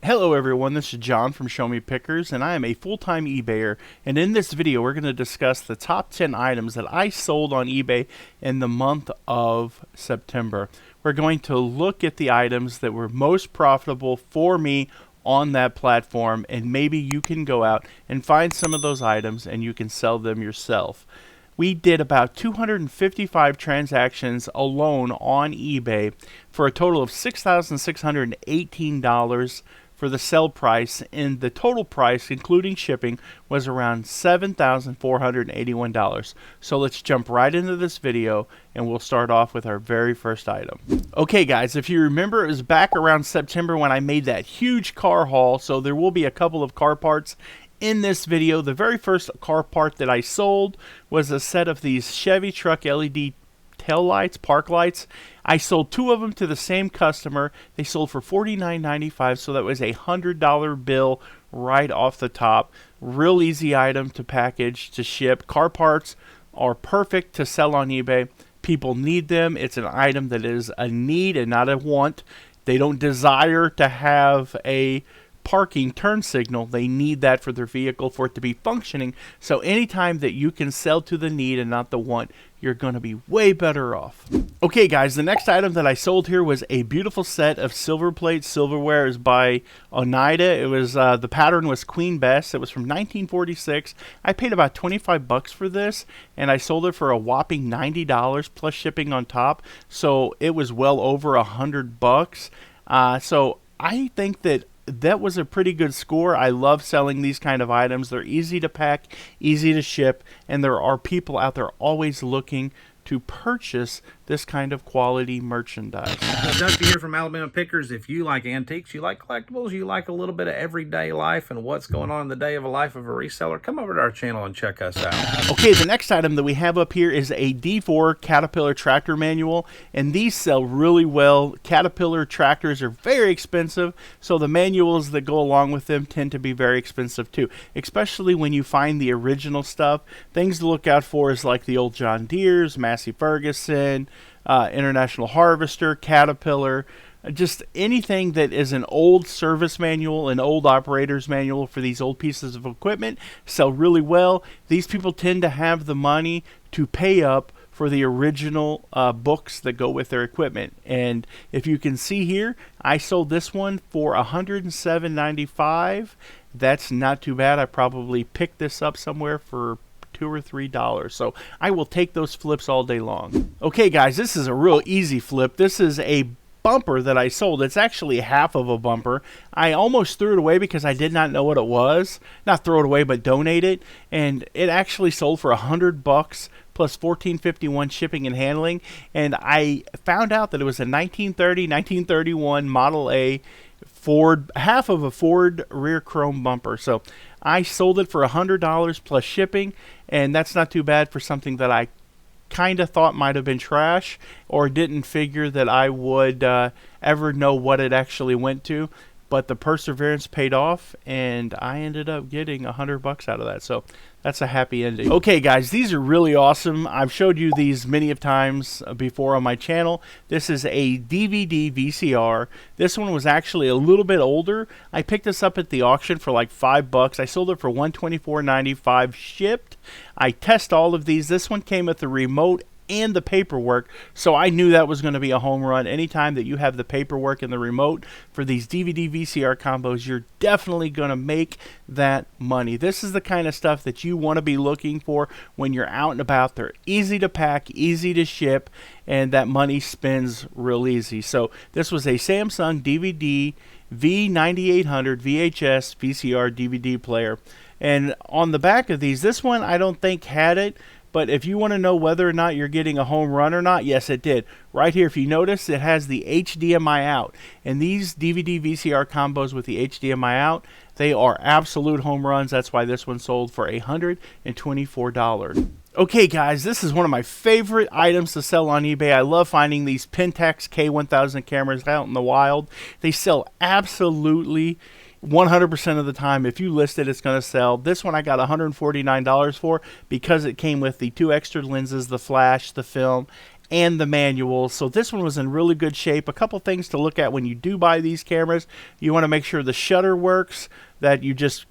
Hello everyone, this is John from Show Me Pickers, and I am a full-time eBayer, and in this video we're going to discuss the top 10 items that I sold on eBay in the month of September. We're going to look at the items that were most profitable for me on that platform, and maybe you can go out and find some of those items and you can sell them yourself. We did about 255 transactions alone on eBay for a total of $6,618 for the sell price, and the total price including shipping was around $7,481. So let's jump right into this video and we'll start off with our very first item. Okay guys, if you remember, it was back around September when I made that huge car haul, so there will be a couple of car parts in this video. The very first car part that I sold was a set of these Chevy truck LED tail lights, park lights. I sold two of them to the same customer. They sold for $49.95, so that was a $100 bill right off the top. Real easy item to package, to ship. Car parts are perfect to sell on eBay. People need them. It's an item that is a need and not a want. They don't desire to have a parking turn signal. They need that for their vehicle for it to be functioning. So anytime that you can sell to the need and not the want, you're going to be way better off. Okay guys, the next item that I sold here was a beautiful set of silver plate silverware. It was by Oneida. It was the pattern was Queen Bess. It was from 1946. I paid about 25 bucks for this, and I sold it for a whopping $90 plus shipping on top. So it was well over $100. So I think that was a pretty good score. I love selling these kind of items. They're easy to pack, easy to ship, and there are people out there always looking to purchase this kind of quality merchandise. Dusty here from Alabama Pickers. If you like antiques, you like collectibles, you like a little bit of everyday life and what's going on in the day of a life of a reseller, come over to our channel and check us out. Okay, the next item that we have up here is a D4 Caterpillar tractor manual, and these sell really well. Caterpillar tractors are very expensive, so the manuals that go along with them tend to be very expensive too, especially when you find the original stuff. Things to look out for is like the old John Deere's, Massey Ferguson, International Harvester, Caterpillar, just anything that is an old service manual, an old operator's manual for these old pieces of equipment sell really well. These people tend to have the money to pay up for the original books that go with their equipment. And if you can see here, I sold this one for $107.95. That's not too bad. I probably picked this up somewhere for $2 or $3, so I will take those flips all day long. Okay guys, this is a real easy flip. This is a bumper that I sold. It's actually half of a bumper. I almost threw it away because I did not know what it was. Not throw it away, but donate it. And it actually sold for $100 plus $14.51 shipping and handling. And I found out that it was a 1931 Model A Ford, half of a Ford rear chrome bumper. So I sold it for $100 plus shipping, and that's not too bad for something that I kind of thought might have been trash or didn't figure that I would ever know what it actually went to. But the perseverance paid off, and I ended up getting $100 out of that. So that's a happy ending. Okay guys, these are really awesome. I've showed you these many of times before on my channel. This is a DVD VCR. This one was actually a little bit older. I picked this up at the auction for like $5. I sold it for $124.95 shipped. I test all of these. This one came with the remote and the paperwork, so I knew that was going to be a home run. Anytime that you have the paperwork and the remote for these DVD VCR combos, you're definitely going to make that money. This is the kind of stuff that you want to be looking for when you're out and about. They're easy to pack, easy to ship, and that money spends real easy. So this was a Samsung DVD V9800 VHS VCR DVD player, and on the back of these, this one I don't think had it. But if you want to know whether or not you're getting a home run or not, yes, it did. Right here, if you notice, it has the HDMI out. And these DVD VCR combos with the HDMI out, they are absolute home runs. That's why this one sold for $124. Okay, guys, this is one of my favorite items to sell on eBay. I love finding these Pentax K1000 cameras out in the wild. They sell absolutely 100% of the time. If you list it, it's going to sell. This one I got $149 for because it came with the 2 extra lenses, the flash, the film, and the manual. So this one was in really good shape. A couple things to look at when you do buy these cameras. You want to make sure the shutter works, that you just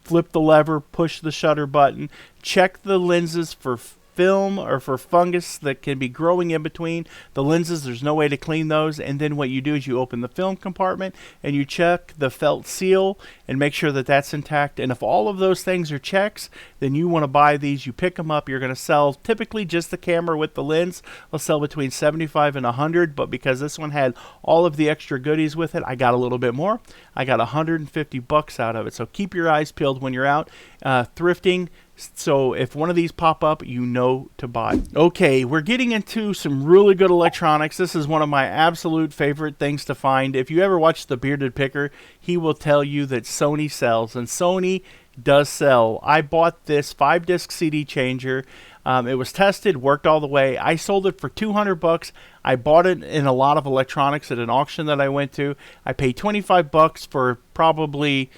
flip the lever, push the shutter button. Check the lenses for film or for fungus that can be growing in between the lenses. There's no way to clean those. And then what you do is you open the film compartment and you check the felt seal and make sure that that's intact. And if all of those things are checks, then you want to buy these. You pick them up. You're going to sell typically just the camera with the lens. They'll sell between 75 and 100, but because this one had all of the extra goodies with it, I got a little bit more. I got 150 bucks out of it. So keep your eyes peeled when you're out thrifting. So if one of these pop up, you know to buy. Okay, we're getting into some really good electronics. This is one of my absolute favorite things to find. If you ever watch The Bearded Picker, he will tell you that Sony sells, and Sony does sell. I bought this 5-disc CD changer. It was tested, worked all the way. I sold it for 200 bucks. I bought it in a lot of electronics at an auction that I went to. I paid 25 bucks for probably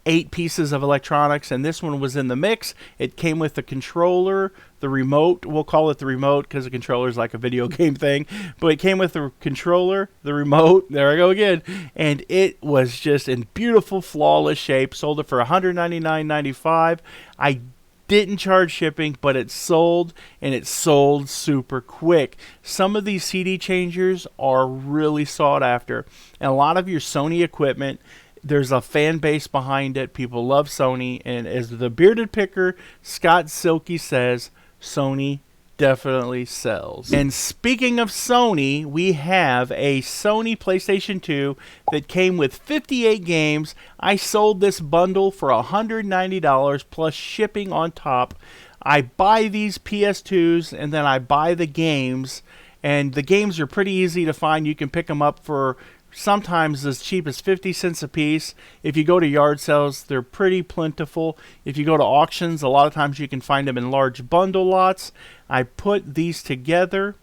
8 pieces of electronics, and this one was in the mix. It came with the controller, the remote. We'll call it the remote because the controller is like a video game thing, but it came with the controller, the remote, there I go again, and it was just in beautiful, flawless shape. Sold it for $199.95. I didn't charge shipping, but it sold, and it sold super quick. Some of these CD changers are really sought after, and a lot of your Sony equipment, there's a fan base behind it. People love Sony, and as the Bearded Picker, Scott Silky says, Sony definitely sells. And speaking of Sony, we have a Sony PlayStation 2 that came with 58 games. I sold this bundle for $190 plus shipping on top. I buy these PS2s, and then I buy the games, and the games are pretty easy to find. You can pick them up for sometimes as cheap as 50 cents a piece. If you go to yard sales, they're pretty plentiful. If you go to auctions, a lot of times you can find them in large bundle lots. I put these together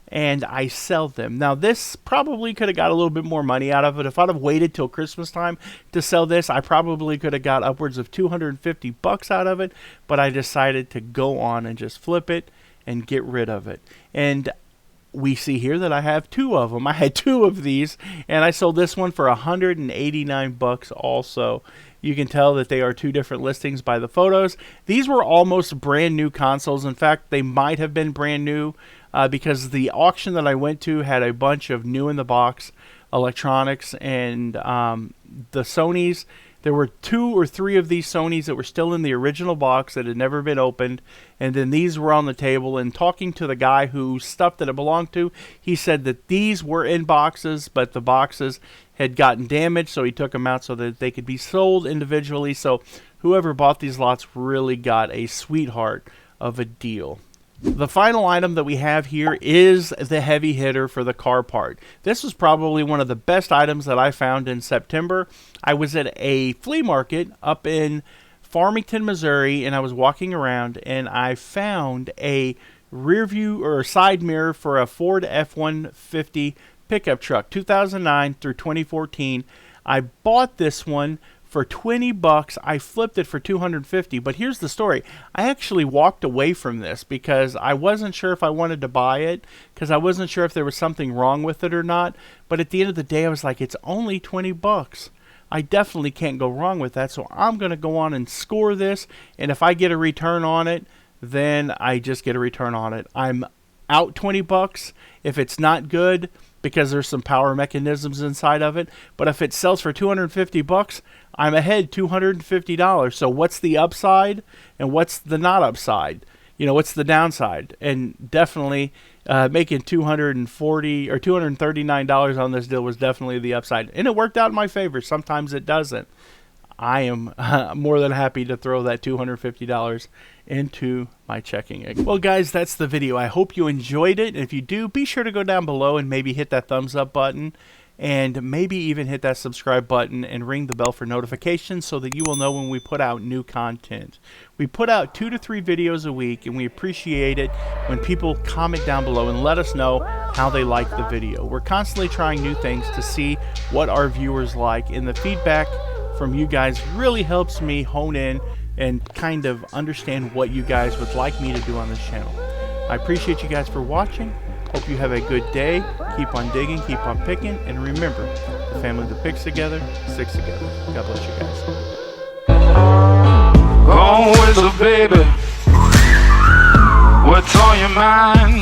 and I sell them. Now this probably could have got a little bit more money out of it. If I'd have waited till Christmas time to sell this, I probably could have got upwards of 250 bucks out of it, but I decided to go on and just flip it and get rid of it. And we see here that I have 2 of them. I had 2 of these, and I sold this one for 189 bucks also. You can tell that they are 2 different listings by the photos. These were almost brand new consoles. In fact, they might have been brand new because the auction that I went to had a bunch of new in the box electronics, and the Sonys, there were 2 or 3 of these Sonys that were still in the original box that had never been opened, and then these were on the table. And talking to the guy whose stuff that it belonged to, he said that these were in boxes, but the boxes had gotten damaged, so he took them out so that they could be sold individually. So whoever bought these lots really got a sweetheart of a deal. The final item that we have here is the heavy hitter for the car part. This was probably one of the best items that I found in September. I was at a flea market up in Farmington, Missouri, and I was walking around, and I found a rear view or side mirror for a Ford F-150 pickup truck, 2009 through 2014. I bought this one for 20 bucks. I flipped it for 250. But here's the story. I actually walked away from this because I wasn't sure if I wanted to buy it, because I wasn't sure if there was something wrong with it or not. But at the end of the day, I was like, it's only 20 bucks. I definitely can't go wrong with that. So I'm going to go on and score this. And if I get a return on it, then I just get a return on it. I'm out 20 bucks. If it's not good, because there's some power mechanisms inside of it. But if it sells for 250 bucks, I'm ahead $250. So what's the upside and what's the not upside? You know, what's the downside? And definitely making $240 or $239 on this deal was definitely the upside. And it worked out in my favor. Sometimes it doesn't. I am more than happy to throw that $250 into my checking account. Well, guys, that's the video. I hope you enjoyed it. If you do, be sure to go down below and maybe hit that thumbs up button, and maybe even hit that subscribe button and ring the bell for notifications so that you will know when we put out new content. We put out 2 to 3 videos a week, and we appreciate it when people comment down below and let us know how they like the video. We're constantly trying new things to see what our viewers like, and the feedback from you guys really helps me hone in and kind of understand what you guys would like me to do on this channel. I appreciate you guys for watching. Hope you have a good day. Keep on digging, keep on picking, and remember, the family that picks together, sticks together. God bless you guys. Go with the baby. What's on your mind?